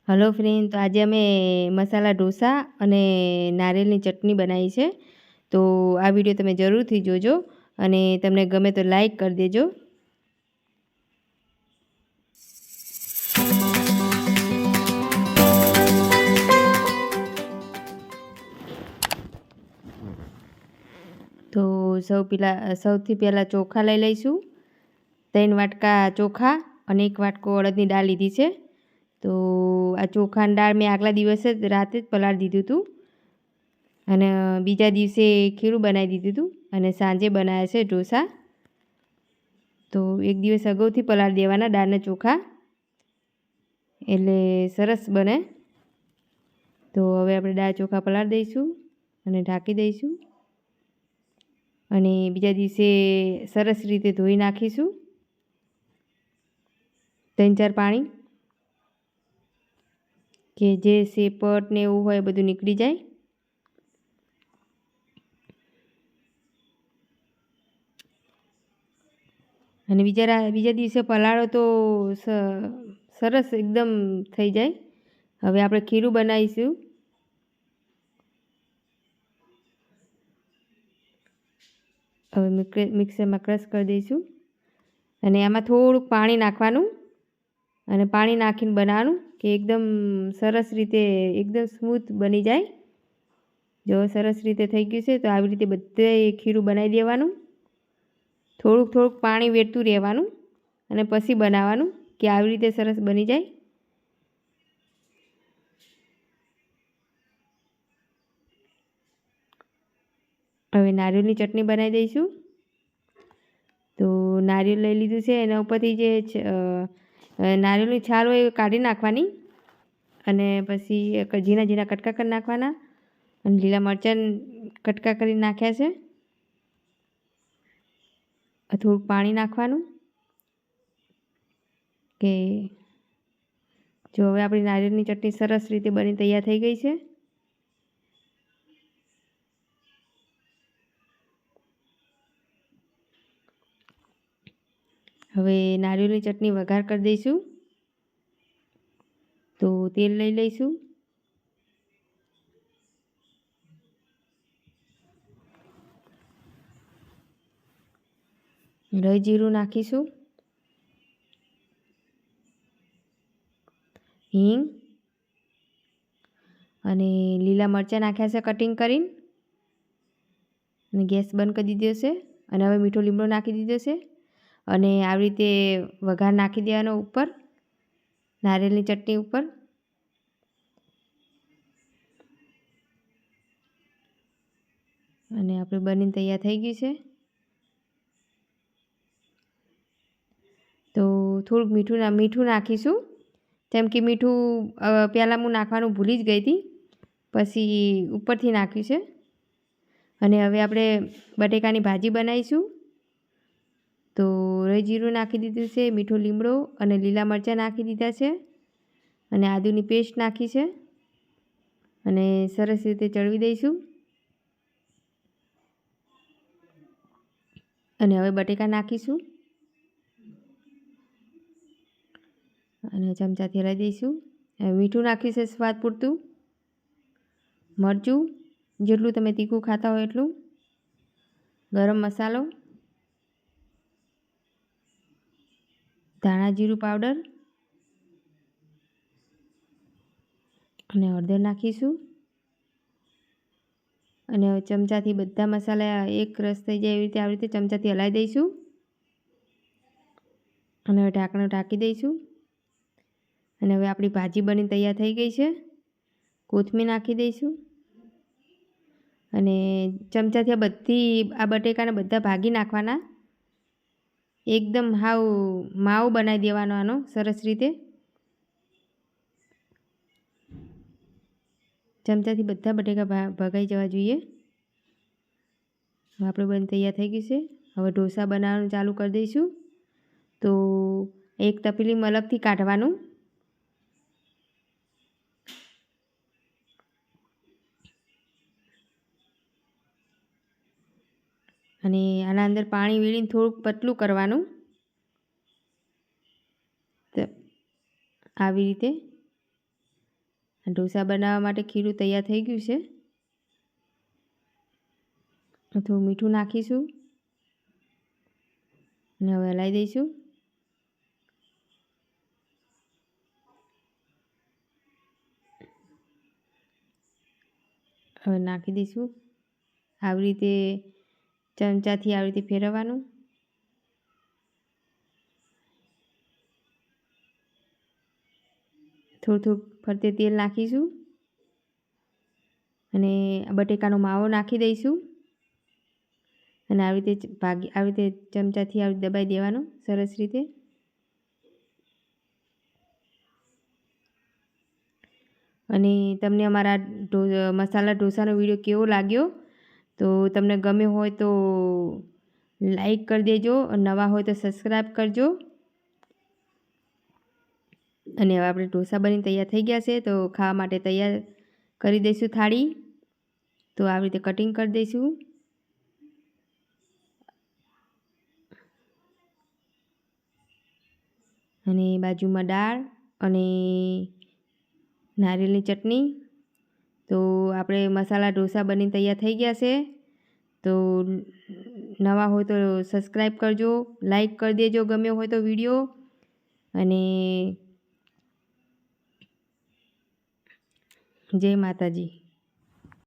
Hello friend, તો આજે અમે મસાલા ઢોસા અને નારિયેળની ચટણી બનાવી છે. તો આ વિડીયો તમે જરૂરથી જોજો અને તમને ગમે તો લાઈક કરી દેજો. તો સૌથી પહેલાં ચોખા લઈ લઈશું. 3 વાટકા ચોખા અને 1 વાટકો અડદની દાળ લીધી છે. તો આ ચોખાની દાળ મેં આગલા દિવસે જ રાતે જ પલાળી દીધું હતું અને બીજા દિવસે ખીરું બનાવી દીધું હતું અને સાંજે બનાવ્યા છે ઢોસા. તો એક દિવસ અગાઉથી પલાળી દેવાના દાળને ચોખા, એટલે સરસ બને. તો હવે આપણે દાળ ચોખા પલાળી દઈશું અને ઢાંકી દઈશું અને બીજા દિવસે સરસ રીતે ધોઈ નાખીશું 3-4 પાણી, કે જે સેપટ ને એવું હોય બધું નીકળી જાય. અને બીજા દિવસે પલાળો તો સરસ એકદમ થઈ જાય. હવે આપણે ખીરું બનાવીશું. હવે મિક્સરમાં ક્રશ કરી દઈશું અને આમાં થોડુંક પાણી નાખવાનું અને પાણી નાખીને બનાવવાનું કે એકદમ સરસ રીતે એકદમ સ્મૂથ બની જાય. જો સરસ રીતે થઈ ગયું છે તો આવી રીતે બધે ખીરું બનાવી દેવાનું. થોડુંક પાણી વેરતું રહેવાનું અને પછી બનાવવાનું કે આવી રીતે સરસ બની જાય. હવે નારિયેળની ચટણી બનાવી દઈશું. તો નારિયેળ લઈ લીધું છે, એના ઉપરથી જે નારિયેળની છાલ હોય એ કાઢી નાખવાની અને પછી ઝીણા ઝીણા કટકા કરી નાખવાના અને લીલા મરચાં કટકા કરી નાખ્યા છે. થોડુંક પાણી નાખવાનું કે જો હવે આપણી નારિયેળની ચટણી સરસ રીતે બની તૈયાર થઈ ગઈ છે. હવે નારિયેળની ચટણી વઘાર કરી દઈશું. તો તેલ લઈ લઈશું. રાઈ જીરું નાખીશું, હિંગ અને લીલા મરચાં નાખ્યા છે કટિંગ કરીને અને ગેસ બંધ કરી દીધો છે. અને હવે મીઠો લીમડો નાખી દીધો છે અને આવી રીતે વઘાર નાખી દેવાનો ઉપર નારિયેળની ચટણી ઉપર. અને આપણે બનીને તૈયાર થઈ ગયું છે. તો થોડુંક મીઠું નાખીશું, જેમ કે મીઠું પહેલાં હું નાખવાનું ભૂલી જ ગઈ હતી, પછી ઉપરથી નાખ્યું છે. અને હવે આપણે બટેકાની ભાજી બનાવીશું. તો રાઈ જીરું નાખી દીધું છે, મીઠો લીમડો અને લીલા મરચાં નાખી દીધા છે અને આદુની પેસ્ટ નાખી છે અને સરસ રીતે ચડવી દઈશું. અને હવે બટેકા નાખીશું અને ચમચાથી હલાવી દઈશું. મીઠું નાખ્યું છે સ્વાદ પૂરતું, મરચું જેટલું તમે તીખું ખાતા હોય એટલું, ગરમ મસાલો, ધાણા જીરું પાવડર અને હળદર નાખીશું. અને હવે ચમચાથી બધા મસાલા એક રસ થઈ જાય એવી રીતે આવી રીતે ચમચાથી હલાવી દઈશું અને હવે ઢાંકણું ઢાંકી દઈશું. અને હવે આપણી ભાજી બની તૈયાર થઈ ગઈ છે. કોથમીર નાખી દઈશું અને ચમચાથી આ બટેકાને બધા ભાગી નાખવાના. એકદમ હાવ માવો બનાવી દેવાનો આનો સરસ રીતે. ચમચાથી બધા બટેકા ભગાઈ જવા જોઈએ. હવે આપણે બની તૈયાર થઈ ગયું છે. હવે ઢોસા બનાવવાનું ચાલુ કરી દઈશું. તો એક તપેલીમાં અલગથી કાઢવાનું અને આના અંદર પાણી વેળીને થોડુંક પતલું કરવાનું. આવી રીતે ઢોસા બનાવવા માટે ખીરું તૈયાર થઈ ગયું છે. થોડું મીઠું નાખીશું અને હવે હલાવી દઈશું. હવે નાખી દઈશું. આવી રીતે ચમચાથી આવી રીતે ફેરવવાનું. થોડું ફરતે તેલ નાખીશું અને બટેકાનો માવો નાખી દઈશું અને આવી રીતે ચમચાથી આવી દબાઈ દેવાનું સરસ રીતે. અને તમને અમારા મસાલા ઢોસાનો વિડીયો કેવો લાગ્યો? તો તમને ગમ્યો હોય તો લાઈક કરી દેજો, નવા હોય તો સબસ્ક્રાઈબ કરજો. અને હવે આપણે ઢોસા બનીને તૈયાર થઈ ગયા છે, તો ખાવા માટે તૈયાર કરી દઈશું થાળી. તો આવી રીતે કટિંગ કરી દઈશું. અને બાજુમાં દાળ અને નારિયેળની ચટણી. તો આપણે મસાલા ઢોસા બનીને તૈયાર થઈ ગયા છે. તો નવા હોય તો સબસ્ક્રાઈબ કરજો, લાઈક કરી દેજો ગમ્યો હોય તો વિડીયો. અને જય માતાજી.